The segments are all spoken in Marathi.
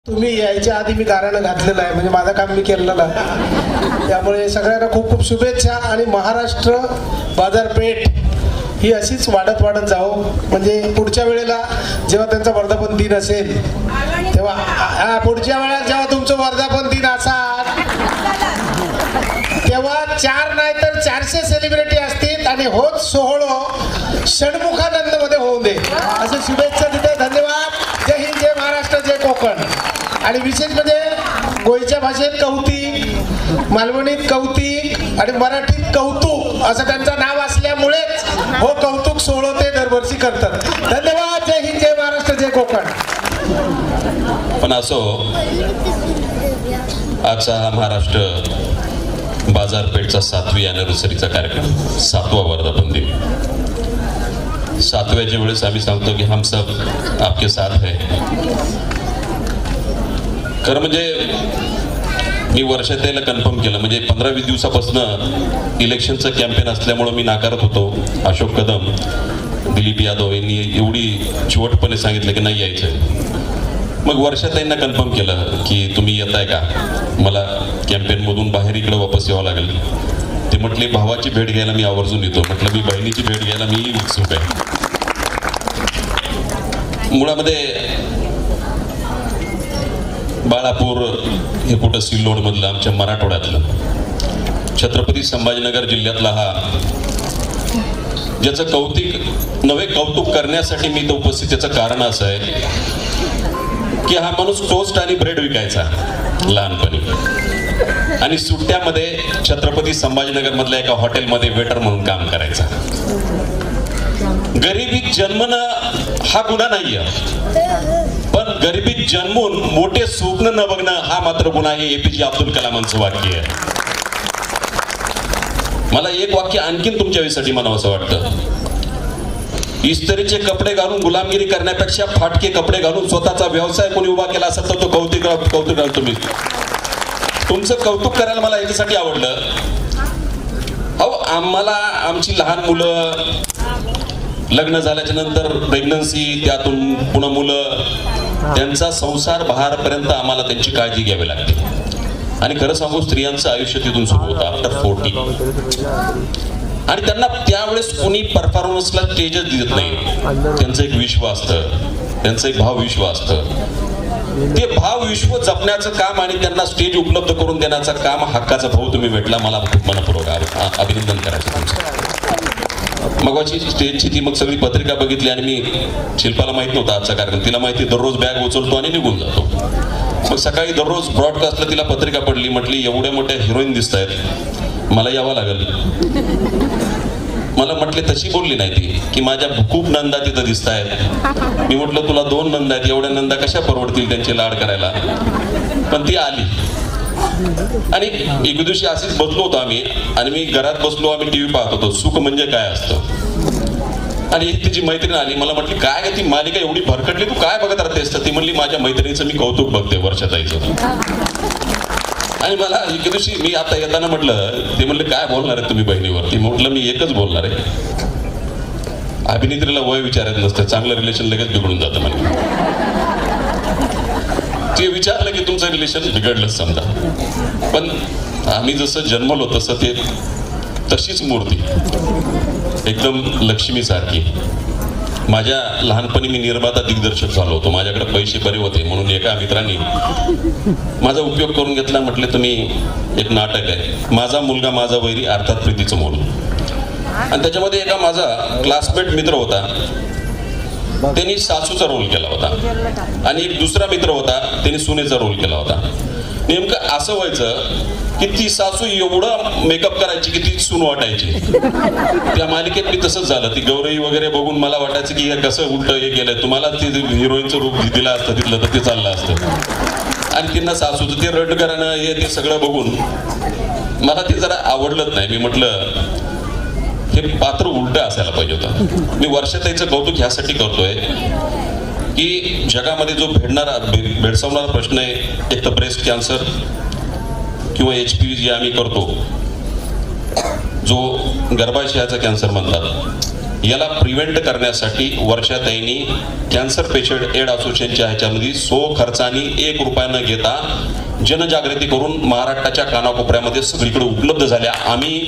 तुम्ही यायच्या आधी मी गाणं घातलेलं आहे, म्हणजे माझं काम मी केलेलं आहे. त्यामुळे सगळ्यांना खूप खूप शुभेच्छा. आणि महाराष्ट्र बाजारपेठ ही अशीच वाढत वाढत जाओ, म्हणजे पुढच्या वेळेला जेव्हा त्यांचा वर्धापन दिन असेल तेव्हा पुढच्या वेळेला जेव्हा तुमचं वर्धापन दिन असाल तेव्हा 4 नाही तर 400 सेलिब्रिटी असतील आणि होत सोहळो षण्मुखानंद मध्ये होऊन दे असे शुभेच्छा देते. धन्यवाद. जय हिंद, जय महाराष्ट्र, जय कोकण. आणि विशेष म्हणजे गोयच्या भाषेत कौतिक, मालवणीत कौतिक आणि मराठीत कौतुक असं त्यांचं नाव असल्यामुळेच हो कौतुक सोहळं ते दरवर्षी करतात. धन्यवाद. जय हिंद, जय महाराष्ट्र, जय कोकण. पण असो, आजचा हा महाराष्ट्र बाजारपेठचा 7वी अॅनिव्हर्सरीचा कार्यक्रम, 7वा वर्धापन दिन. 7व्याच्या वेळेस आम्ही सांगतो की हम सब आपके साथ है. खरं म्हणजे मी वर्षात यायला कन्फर्म केलं, म्हणजे 15-20 दिवसापासून इलेक्शनचं कॅम्पेन असल्यामुळं मी नाकारत होतो. अशोक कदम, दिलीप यादव यांनी एवढी चिवटपणे सांगितलं की नाही यायचं. मग वर्षात यांना कन्फर्म केलं की तुम्ही येत आहे का, मला कॅम्पेनमधून बाहेर इकडे वापस यावं लागेल. ते म्हटले भावाची भेट घ्यायला मी आवर्जून येतो. म्हटलं मी बहिणीची भेट घ्यायला मी उत्सुक आहे. मुळामध्ये बाळापूर हे कुठं सिल्लोड मधलं आमच्या मराठवाड्यातलं छत्रपती संभाजीनगर जिल्ह्यातला हा, ज्याचं कौतुक करण्यासाठी मी इथं उपस्थित. त्याचं कारण असं आहे की हा माणूस टोस्ट आणि ब्रेड विकायचा लहानपणी आणि सुट्ट्यामध्ये छत्रपती संभाजीनगर मधल्या एका हॉटेलमध्ये वेटर म्हणून काम करायचा. गरिबीत जन्मणं हा गुन्हा नाहीये, पण गरिबीत जन्मून मोठे स्वप्न न बघणं हा मात्र गुन्हा आहे. APJ अब्दुल कलामांचं वाक्य आहे. मला एक वाक्य आणखीन तुमच्यासाठी म्हणावंसं वाटतं. इस्त्रीचे कपडे घालून गुलामगिरी करण्यापेक्षा फाटके कपडे घालून स्वतःचा व्यवसाय कोणी उभा केला असेल तर तो कौतुक. तुम्ही तुमचं कौतुक करायला मला याच्यासाठी आवडलं. अहो, आम्हाला आमची लहान मुलं लग्न झाल्याच्या नंतर प्रेग्नन्सी, त्यातून पुन्हा मुलं, त्यांचा संसार बहारपर्यंत आम्हाला त्यांची काळजी घ्यावी लागते. आणि खरं सांगू, स्त्रियांचं आयुष्य तिथून सुरू होतं आफ्टर 40. आणि त्यांना त्यावेळेस कोणी परफॉर्मन्सला स्टेजच देत नाही. त्यांचं एक विश्व असतं, त्यांचं एक भावविश्व असतं. ते भावविश्व जपण्याचं काम आणि त्यांना स्टेज उपलब्ध करून देण्याचं काम हक्काचा भाऊ तुम्ही भेटला. मला खूप मनपूर्वक अभिनंदन करायचं तुमचं. मगाची स्टेजची ती मग सगळी पत्रिका बघितली आणि मी, शिल्पाला माहित नव्हता आजचा कार्यक्रम, तिला माहिती दररोज बॅग उचलतो आणि निघून जातो. मग सकाळी दररोज ब्रॉडकास्टला तिला पत्रिका पडली, म्हटली एवढ्या मोठ्या हिरोईन दिसत आहेत, मला यावं लागेल. मला म्हटले, तशी बोलली नाही ती की माझ्या खूप नंदा तिथं दिसत आहेत. मी म्हटलं तुला 2 नंदा आहेत, एवढ्या नंदा कशा परवडतील त्यांचे लाड करायला. पण ती आली. आणि एक दिवशी अशीच बसलो होतो आम्ही, आणि मी घरात बसलो, आम्ही टीव्ही पाहत होतो, सुख म्हणजे काय असतं. आणि तिची मैत्रीण आली, मला म्हटली काय ती मालिका एवढी भरकटली, तू काय बघत राहतेस. ती म्हणली माझ्या मैत्रिणीचं मी कौतुक बघते वर्षाताईचं. आणि मला एक दिवशी मी आता येताना म्हटलं, ते म्हणले काय बोलणार आहे तुम्ही बहिणीवरती. म्हटलं मी एकच बोलणार आहे, अभिनेत्रीला वय विचारत नसतं, चांगलं रिलेशन लगेच बिघडून जातं. म्हणजे ते विचारलं की तुमचं रिलेशन बिघडलं समजा. पण आम्ही जसं जन्मलो तसं ते तशीच मूर्ती, एकदम लक्ष्मीसारखी. माझ्या लहानपणी मी निर्माता दिग्दर्शक झालो होतो. माझ्याकडे पैसे बरे होते म्हणून एका मित्रांनी माझा उपयोग करून घेतला. म्हटले तुम्ही, एक नाटक आहे माझा मुलगा माझा वैरी, अर्थात प्रीतीचं मूल. आणि त्याच्यामध्ये एका माझा क्लासमेट मित्र होता, त्यांनी सासूचा रोल केला होता. आणि एक दुसरा मित्र होता, त्यांनी सुनेचा रोल केला होता. नेमकं असं व्हायचं की ती सासू एवढं मेकअप करायची की ती सून वाटायची. त्या मालिकेत मी तसंच झालं. ती गौरई वगैरे बघून मला वाटायचं की कसं उलट हे गेलंय. तुम्हाला ते हिरोईनचं रूप दिलं असतं तिथलं तर ते चाललं असतं. आणि त्यांना सासूचं ते रडकरणं हे ते सगळं बघून मला ते जरा आवडलंच नाही. मी म्हटलं हे पात्र उलट असायला पाहिजे होतं. मी वर्षाताईचं कौतुक ह्यासाठी करतोय की जगामध्ये जो भेडसावणारा प्रश्न आहे, एक तर ब्रेस्ट कॅन्सर किंवा HPV जे आम्ही करतो, जो गर्भाशयाचा कॅन्सर म्हणतात, याला प्रिव्हेंट करण्यासाठी वर्षाताईंनी कॅन्सर पेशंट एड असोसिएशनच्या ह्याच्यामध्ये खर्चाने 1 रुपया न घेता जनजागृती करून महाराष्ट्राच्या कानाकोपऱ्यामध्ये सगळीकडे उपलब्ध झाल्या. आम्ही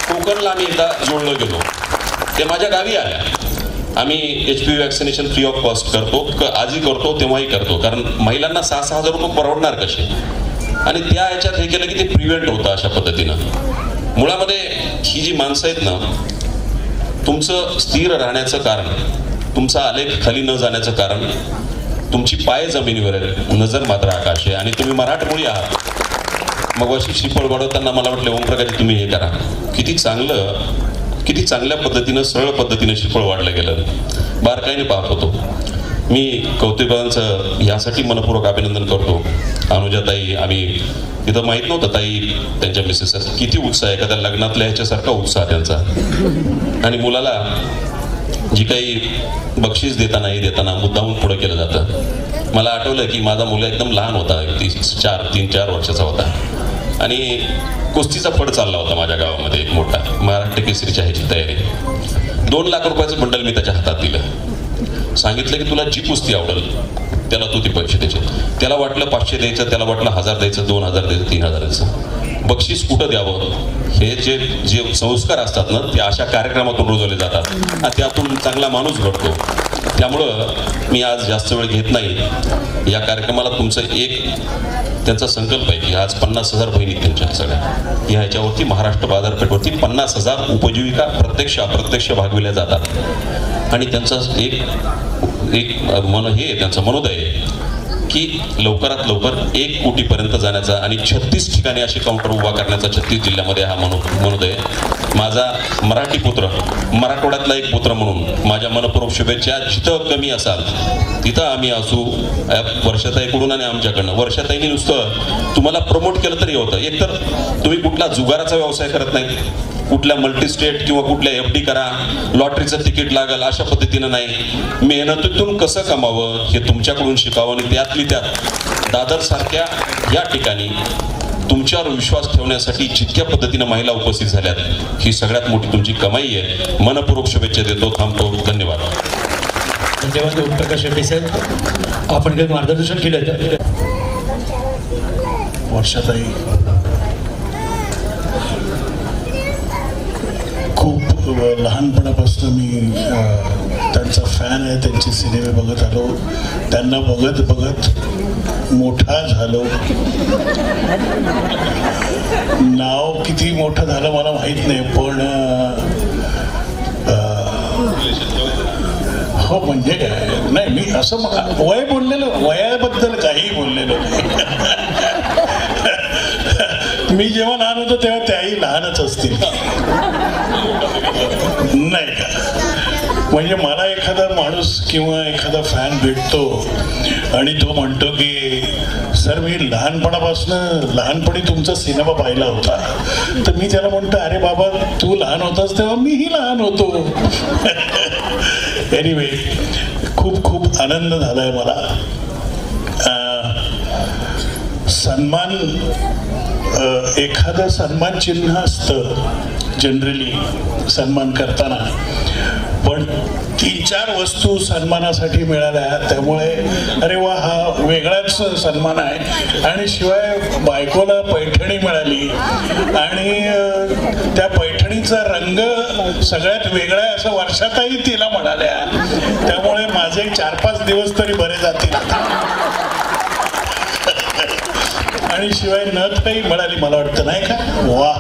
कोकणला एकदा जोडलं गेलो, ते माझ्या गावी आल्या. आम्ही HPV vaccination free of cost करतो, आजही करतो तेव्हाही करतो, कारण महिलांना 6,000 रुपये परवडणार कसे. आणि त्या ह्याच्यात हे केलं की ते प्रिव्हेंट होतं अशा पद्धतीनं. मुळामध्ये ही जी माणसं आहेत ना, तुमचं स्थिर राहण्याचं कारण, तुमचा आलेख खाली न जाण्याचं कारण, तुमची पाय जमिनीवर आहे, नजर मात्र आकाश आहे. आणि तुम्ही मराठमोळी आहात. मग अशी शिपळ वाढवताना मला वाटलं ओमप्रकाश तुम्ही हे करा. किती चांगल्या पद्धतीनं सरळ पद्धतीनं शिपळ वाढलं गेलं. बारकाईने पाहत होतो मी. कौतिकांचं यासाठी मनपूर्वक अभिनंदन करतो. अनुजाताई, आम्ही तिथं माहीत नव्हतं ताई त्यांच्या मिसेस किती उत्साह आहे, एखाद्या लग्नातल्या ह्याच्यासारखा उत्साह त्यांचा. आणि मुलाला जी काही बक्षीस देताना मुद्दाहून पुढं केलं जातं. मला आठवलं की माझा मुलगा एकदम लहान होता, 3-4 वर्षाचा होता, आणि कुस्तीचा फड चालला होता माझ्या गावामध्ये एक मोठा, महाराष्ट्र केसरीच्या ह्याची तयारी. 2 लाख रुपयाचं बंडल मी त्याच्या हातात दिलं. सांगितलं की तुला जी कुस्ती आवडेल त्याला तू ते पैसे द्यायचे. त्याला वाटलं 500 द्यायचं, त्याला वाटलं 1000 द्यायचं, 2000 द्यायचं, 3000 द्यायचं. बक्षीस कुठं द्यावं हे जे संस्कार असतात ना, ते अशा कार्यक्रमातून रुजवले जातात आणि त्यातून चांगला माणूस घडतो. त्यामुळं मी आज जास्त वेळ घेत नाही. या कार्यक्रमाला तुमचं त्यांचा संकल्प आहे की आज 50,000 बहिणी त्यांच्या सगळ्या या ह्याच्यावरती महाराष्ट्र बाजारपेठवरती 50,000 उपजीविका प्रत्यक्ष अप्रत्यक्ष भागविल्या जातात. आणि त्यांचा एक त्यांचं मनोदय आहे की लवकरात लवकर 1 कोटीपर्यंत जाण्याचा आणि 36 ठिकाणी असे काउंटर उभा करण्याचा 36 जिल्ह्यामध्ये हा मनोदय. माझा मराठी पुत्र, मराठवाड्यातला एक पुत्र म्हणून माझ्या मनपूर्वक शुभेच्छा. जिथं कमी असाल तिथं आम्ही असू. वर्षाताईकडून आणि आमच्याकडनं. वर्षाताईंनी नुसतं तुम्हाला प्रमोट केलं तरी होतं. एकतर तुम्ही कुठला जुगाराचा व्यवसाय करत नाही, कुठल्या मल्टीस्टेट किंवा कुठल्या FD करा, लॉटरीचं तिकीट लागल अशा पद्धतीनं नाही. मेहनतीतून कसं कमावं हे तुमच्याकडून शिकावं. आणि त्यातली त्यात दादर सारख्या या ठिकाणी तुमच्यावर विश्वास ठेवण्यासाठी जितक्या पद्धतीनं महिला उपस्थित झाल्यात, ही सगळ्यात मोठी तुमची कमाई आहे. मनपूर्वक शुभेच्छा देतो. थांबतो. धन्यवाद. धन्यवाद ओमप्रकाश शेट्टी साहेब, आपण काही मार्गदर्शन केलं. वर्षाताई खूप लहानपणापासून मी त्यांचा फॅन आहे. त्यांचे सिनेमे बघत आलो, त्यांना बघत बघत मोठा झालो. नाव किती मोठं झालं मला माहीत नाही, पण हो म्हणजे काय नाही, मी असं वय बोललेलो, वयाबद्दल काही बोललेलो नाही. मी जेव्हा लहान होतो तेव्हा त्याही लहानच असतील नाही का. म्हणजे मला एखादा माणूस किंवा एखादा फॅन भेटतो आणि तो म्हणतो की सर मी लहानपणी तुमचा सिनेमा पाहिला होता, तर मी त्याला म्हणतो अरे बाबा तू लहान होतास तेव्हा मीही लहान होतो. एनिवे खूप खूप आनंद झालाय मला. सन्मान, एखादं सन्मान चिन्ह असतं जनरली सन्मान करताना, पण 3-4 वस्तू सन्मानासाठी मिळाल्या, त्यामुळे अरे वा हा वेगळाच सन्मान आहे. आणि शिवाय बायकोला पैठणी मिळाली आणि त्या पैठणीचा रंग सगळ्यात वेगळा आहे असं वर्षाताई तिला म्हणाल्या. त्यामुळे माझे 4-5 दिवस तरी बरे जातील. आणि शिवाय नथही मिळाली मला वाटतं नाही का. वा,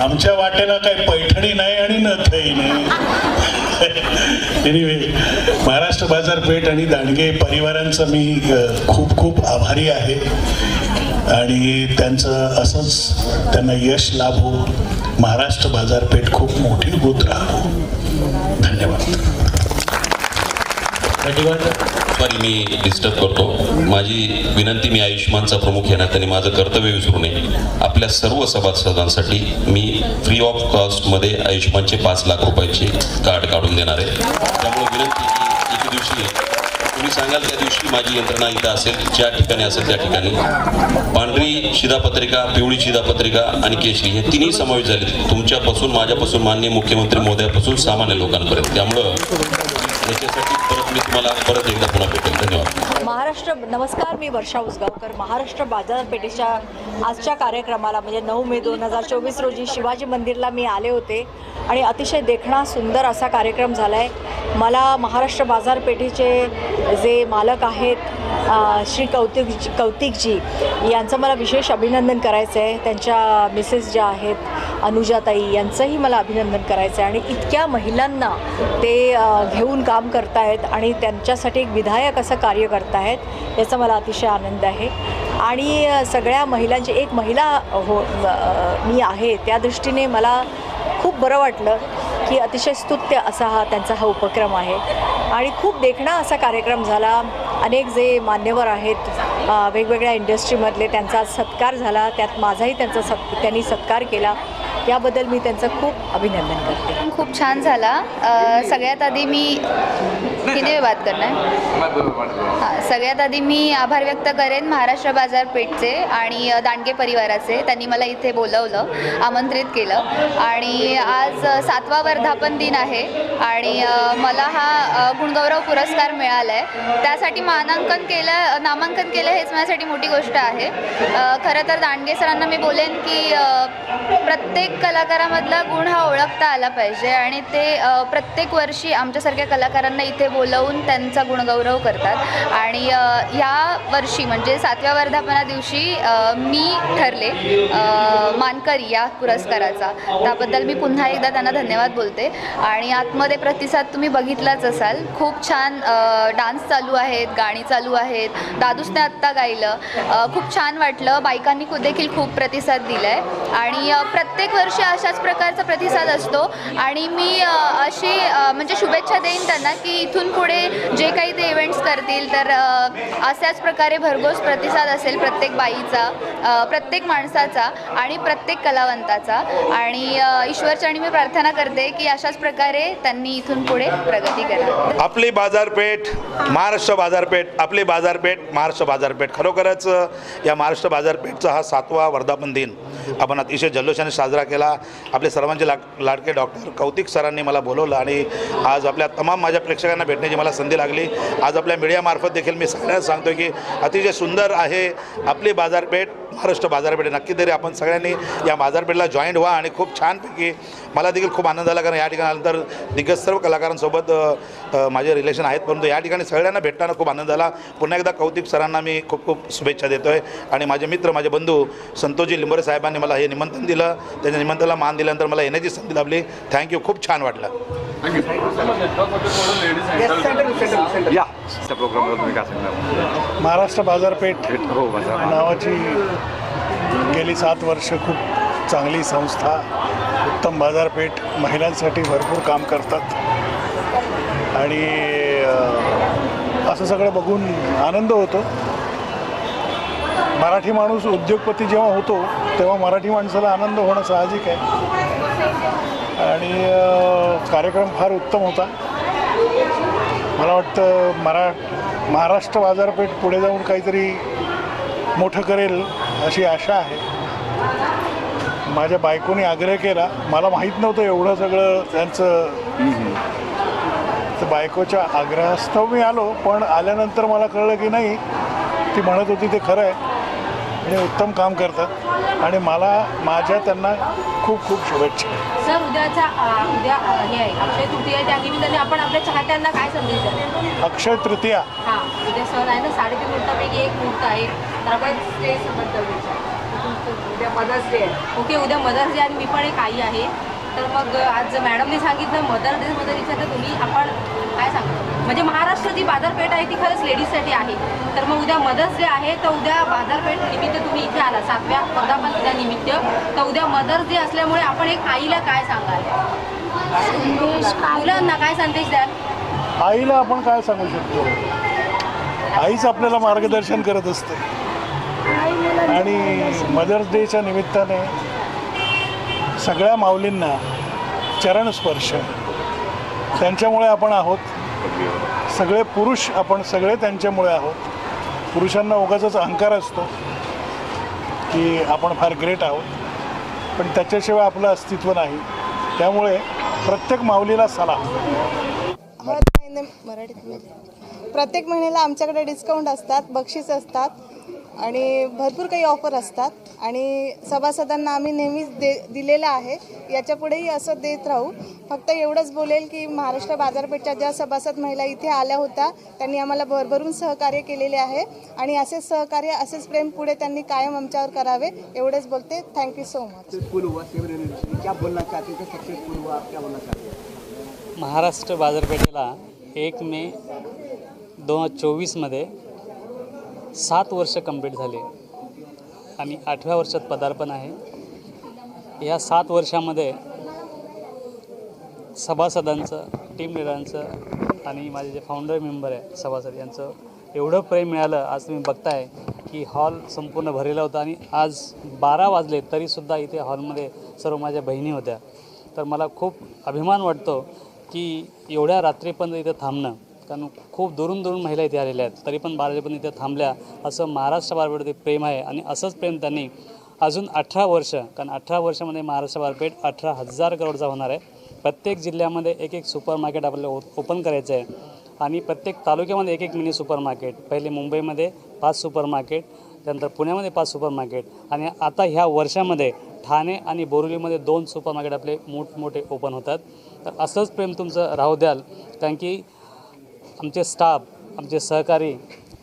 आमच्या वाटेला काही पैठणी नाही आणि नथही नाही. एनिवे महाराष्ट्र बाजारपेठ आणि दांडगे परिवारांचा मी खूप खूप आभारी आहे आणि त्यांचं असंच त्यांना यश लाभो. महाराष्ट्र बाजारपेठ खूप मोठी होत राहो. धन्यवाद. सॉरी मी डिस्टर्ब करतो. माझी विनंती, मी आयुष्यमानचा प्रमुख या नात्याने माझं कर्तव्य विसरू नये. आपल्या सर्व सभासदांसाठी मी फ्री ऑफ कॉस्टमध्ये आयुष्यमानचे 5 लाख रुपयाचे कार्ड काढून देणार आहे. त्यामुळे विनंती की एके दिवशी तुम्ही सांगाल त्या दिवशी माझी यंत्रणा इथं असेल, ज्या ठिकाणी असेल त्या ठिकाणी पांढरी शिधापत्रिका, पिवळी शिधापत्रिका आणि केशरी हे तिन्ही समावेश झाले, तुमच्यापासून, माझ्यापासून, माननीय मुख्यमंत्री महोदयापासून सामान्य लोकांपर्यंत. त्यामुळं याच्यासाठी परत मी तुम्हाला परत एकदा पुन्हा भेटेल. धन्यवाद. महाराष्ट्र नमस्कार, मी वर्षा उसगावकर. महाराष्ट्र बाजारपेठेच्या आजच्या कार्यक्रमाला म्हणजे 9 मे 2024 रोजी शिवाजी मंदिरला मी आले होते आणि अतिशय देखणा सुंदर असा कार्यक्रम झाला आहे. मला महाराष्ट्र बाजारपेठेचे जे मालक आहेत श्री कौतिकजी यांचं मला विशेष अभिनंदन करायचं आहे. त्यांच्या मिसेस ज्या आहेत अनुजाताई यांचंही मला अभिनंदन करायचं आहे. आणि इतक्या महिलांना ते घेऊन काम करतायत आणि त्यांच्यासाठी एक विधायक असं कार्य करतायत याचा मला अतिशय आनंद आहे. आणि सगळ्या महिलांची एक महिला मी आहे त्या दृष्टीने मला खूप बरं वाटलं की अतिशय स्तुत्य असा त्यांचा हा उपक्रम आहे आणि खूप देखणा असा कार्यक्रम झाला. अनेक जे मान्यवर आहेत वेगवेगळ्या इंडस्ट्रीमधले त्यांचा सत्कार झाला, त्यात माझाही त्यांनी सत्कार केला. याबद्दल मी त्यांचं खूप अभिनंदन करते. खूप छान झाला. सगळ्यात आधी मी किती बात करणार हां सगळ्यात आधी मी आभार व्यक्त करेन महाराष्ट्र बाजारपेठचे आणि दांडगे परिवाराचे. त्यांनी मला इथे बोलवलं, आमंत्रित केलं आणि आज 7वा वर्धापन दिन आहे आणि मला हा गुणगौरव पुरस्कार मिळाला आहे. त्यासाठी नामांकन केलं हेच माझ्यासाठी मोठी गोष्ट आहे. खरं तर दांडगे सरांना मी बोलेन की प्रत्येक कलाकारामधला गुण हा ओळखता आला पाहिजे आणि ते प्रत्येक वर्षी आमच्यासारख्या कलाकारांना इथे बोलवून त्यांचा गुणगौरव करतात. आणि या वर्षी म्हणजे 7व्या वर्धापना दिवशी मी ठरले मानकरी या पुरस्काराचा. त्याबद्दल मी पुन्हा एकदा त्यांना धन्यवाद बोलते. आणि आतमध्ये प्रतिसाद तुम्ही बघितलाच असाल. खूप छान डान्स चालू आहेत, गाणी चालू आहेत. दादूसने आत्ता गायलं, खूप छान वाटलं. बायकांनी देखील खूप प्रतिसाद दिला आहे आणि प्रत्येक वर्षी अशाच प्रकारचा प्रतिसाद असतो. आणि मी अशी म्हणजे शुभेच्छा देईन त्यांना की इथून पुढे जे काही ते इव्हेंट्स करतील तर अशाच प्रकारे भरघोस प्रतिसाद असेल प्रत्येक बाईचा, प्रत्येक माणसाचा आणि प्रत्येक कलावंताचा. आणि ईश्वरचरणी मी प्रार्थना करते की अशाच प्रकारे त्यांनी इथून पुढे प्रगती करावी. आपली बाजारपेठ, महाराष्ट्र बाजारपेठ, आपली बाजारपेठ, महाराष्ट्र बाजारपेठ. खरोखरच या महाराष्ट्र बाजारपेठचा हा 7वा वर्धापन दिन आपण अतिशय जल्लोषाने साजरा केला. आपले सर्वांचे लाडके डॉक्टर कौतिक सरांनी मला बोलवलं आणि आज आपल्या तमाम माझ्या प्रेक्षकांना भेटण्याची मला संधी लागली. आज आपल्या मीडियामार्फत देखील मी सगळ्यांना सांगतो की अतिशय सुंदर आहे आपली बाजारपेठ, महाराष्ट्र बाजारपेठ. नक्की तरी आपण सगळ्यांनी या बाजारपेठला जॉईंट व्हा आणि खूप छानपैकी मला देखील खूप आनंद झाला कारण या ठिकाणी आल्यानंतर दिग्गज सर्व कलाकारांसोबत माझे रिलेशन आहेत, परंतु या ठिकाणी सगळ्यांना भेटताना खूप आनंद झाला. पुन्हा एकदा कौतिक सरांना मी खूप खूप शुभेच्छा देतो आहे. आणि माझे मित्र, माझे बंधू संतोषजी लिंबोरे साहेबांनी मला हे निमंत्रण दिलं, त्यांच्या निमंत्रणाला मान दिल्यानंतर मला येण्याची संधी लाभली. थँक्यू, खूप छान वाटलं. महाराष्ट्र बाजारपेठ नावाची गेली 7 वर्ष खूप चांगली संस्था, उत्तम बाजारपेठ महिलांसाठी भरपूर काम करतात आणि असं सगळं बघून आनंद होतो. मराठी माणूस उद्योगपती जेव्हा होतो तेव्हा मराठी माणसाला आनंद होणं साहजिक आहे आणि कार्यक्रम फार उत्तम होता. मला वाटतं महाराष्ट्र बाजारपेठ पुढे जाऊन काहीतरी मोठं करेल अशी आशा आहे. माझ्या बायकोने आग्रह केला, मला माहीत नव्हतं एवढं सगळं त्यांचं, तर बायकोच्या आग्रहास्तव मी आलो. पण आल्यानंतर मला कळलं की नाही, ती म्हणत होती ते खरं आहे आणि उत्तम काम करतात आणि माझ्या त्यांना खूप खूप शुभेच्छा. सर, उद्या हे आहे अक्षय तृतीया, त्या निमित्ताने आपण आपल्या चाहत्यांना काय संदेश द्याल? अक्षय तृतीया हां, उद्या सण आहे ना, 3.5 मुहूर्तापैकी एक मुहूर्त आहे, तर आपण स्टेजबद्दल उद्या मदर्स डे आहे. ओके, उद्या मदर्स डे आणि मी पण एक आई आहे, तर मग आज मॅडमने सांगितलं मदर डेमध्ये विचारलं तुम्ही, आपण काय सांगतो? म्हणजे महाराष्ट्र जी बाजारपेठ आहे ती खरंच लेडीजसाठी आहे, तर मग उद्या मदर्स डे आहे, तर उद्या बाजारपेठ निमित्त तुम्ही इथे आला 7व्या वर्धापन दिनानिमित्त, तर उद्या मदर्स डे असल्यामुळे आपण एक आईला काय सांगाल? मुलांना काय संदेश द्याल? आईला आपण काय सांगू शकतो? आईच आपल्याला मार्गदर्शन करत असते आणि मदर्स डेच्या निमित्ताने सगळ्या माऊलींना चरणस्पर्श, त्यांच्यामुळे आपण आहोत. सगळे पुरुष आपण सगळे त्यांच्यामुळे आहोत. पुरुषांना उगाचच अहंकार असतो की आपण फार ग्रेट आहोत, पण त्याच्याशिवाय आपलं अस्तित्व नाही. त्यामुळे प्रत्येक माऊलीला सलाम. प्रत्येक महिन्याला आमच्याकडे डिस्काउंट असतात, बक्षीस असतात आणि भरपूर काही ऑफर असतात आणि सभासदांना आम्ही नेहमीच दिलेलं आहे. याच्यापुढेही असं देत राहू. फक्त एवढंच बोलेल की महाराष्ट्र बाजारपेठच्या ज्या सभासद महिला इथे आल्या होत्या त्यांनी आम्हाला भरभरून सहकार्य केलेले आहे आणि असेच सहकार्य, असेच प्रेम पुढे त्यांनी कायम आमच्यावर करावे एवढंच बोलते. Thank you so much. महाराष्ट्र बाजारपेठेला 1 मे 2024मध्ये 7 वर्ष कंप्लीट झाले आणि 8व्या वर्षात पदार्पण आहे. या 7 वर्षामध्ये सभासदांचं, टीम लिडरांचं आणि माझे जे फाउंडर मेंबर आहे सभासद यांचं एवढं प्रेम मिळालं. आज तुम्ही बघताय की हॉल संपूर्ण भरलेला होता आणि आज 12 वाजले तरीसुद्धा इथे हॉलमध्ये सर्व माझ्या बहिणी होत्या. तर मला खूप अभिमान वाटतो की एवढ्या रात्रीपर्यंत इथं थांबणं, कारण खूप दुरून महिला इथे आलेल्या आहेत, तरी पण 12 वाजेपर्यंत इथे थांबल्या. असं महाराष्ट्र बाजारपेठवरती प्रेम आहे आणि असंच प्रेम त्यांनी अजून 18 वर्ष, कारण 18 वर्षामध्ये महाराष्ट्र बाजारपेठ 18,000 करोडचा होणार आहे. प्रत्येक जिल्ह्यामध्ये एक सुपर मार्केट आपल्याला ओपन करायचं आहे आणि प्रत्येक तालुक्यामध्ये एक मिनी सुपर मार्केट. पहिले मुंबईमध्ये 5 सुपर मार्केट, त्यानंतर पुण्यामध्ये 5 सुपर मार्केट आणि आता ह्या वर्षामध्ये ठाणे आणि बोरिवलीमध्ये 2 सुपर मार्केट आपले मोठमोठे ओपन होतात. तर असंच प्रेम तुमचं राहू द्याल, कारण की आमचे स्टाफ, आमचे सहकारी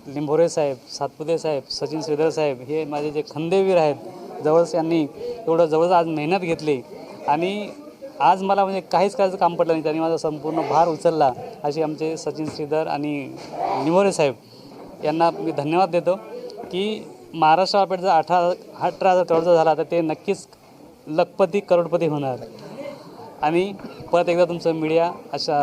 लिंभोरे साहेब, सातपुते साहेब, सचिन श्रीधर साहेब हे माझे जे खंदेवीर आहेत, जवळच यांनी एवढं जवळच आज मेहनत घेतली आणि आज मला म्हणजे काहीच करायचं काम पडलं नाही, त्यांनी माझा संपूर्ण भार उचलला. असे आमचे सचिन श्रीधर आणि लिंभोरे साहेब यांना मी धन्यवाद देतो की महाराष्ट्र बाजारपेठ जर 18,000 करोडचा झाला तर ते नक्कीच लखपती करोडपती होणार. आणि परत एकदा तुमचं मीडिया अशा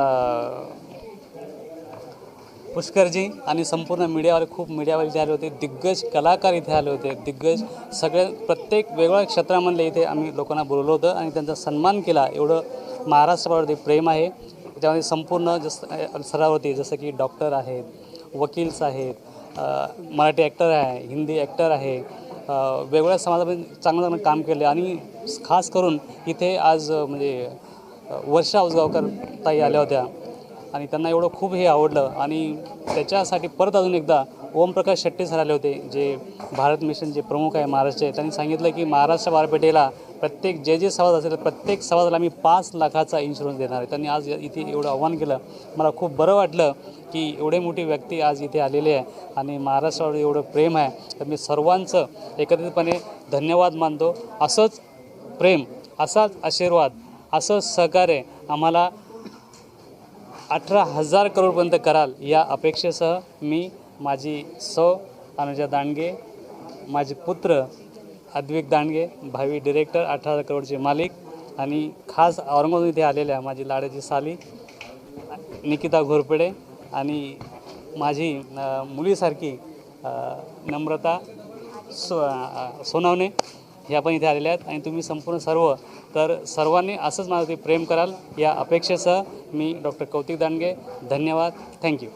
पुष्करजी आणि संपूर्ण मीडियावाले, खूप मीडियावाले इथे आले होते, दिग्गज कलाकार इथे आले होते, दिग्गज सगळे प्रत्येक वेगवेगळ्या क्षेत्रामधले इथे आम्ही लोकांना बोलवलं होतं आणि त्यांचा सन्मान केला. एवढं महाराष्ट्रावरती प्रेम आहे. त्याच्यामध्ये संपूर्ण स्तरावरती जसं की डॉक्टर आहेत, वकील्स आहेत, मराठी ॲक्टर आहे, हिंदी ॲक्टर आहे, वेगवेगळ्या समाजामध्ये चांगलं काम केले आणि खास करून इथे आज म्हणजे वर्षा उसगावकर ताई आल्या होत्या आणि त्यांना एवढं खूप हे आवडलं आणि त्याच्यासाठी परत अजून एकदा ओमप्रकाश शेट्टी सर आले होते, जे भारत मिशनचे प्रमुख आहे महाराष्ट्राचे. त्यांनी सांगितलं की महाराष्ट्र बाजारपेठेला प्रत्येक जे सभासद असेल प्रत्येक सभासदाला आम्ही 5 लाखाचा इन्शुरन्स देणार आहे. त्यांनी आज इथे एवढं आव्हान केलं. मला खूप बरं वाटलं की एवढे मोठी व्यक्ती आज इथे आलेली आहे आणि महाराष्ट्रावर एवढं प्रेम आहे. तर मी सर्वांचं एकत्रितपणे धन्यवाद मानतो. असंच प्रेम, असाच आशीर्वाद, असंच सहकार्य आम्हाला 18,000 करोडपर्यंत कराल या अपेक्षेसह मी, माझी सौ अनुजा दांडगे, माझे पुत्र अद्विक दांडगे, भावी डिरेक्टर, 18,000 करोडचे मालिक आणि खास औरंगाबाद इथे आलेल्या माझी लाडाची साली निकिता घोरपडे आणि माझी मुलीसारखी नम्रता सोनावणे ह्या पण इथे आलेल्या आहेत आणि तुम्ही संपूर्ण सर्व, तर सर्वांनी असंच माझं प्रेम कराल या अपेक्षेसह मी डॉक्टर कौतिक दांडगे. धन्यवाद. थँक्यू.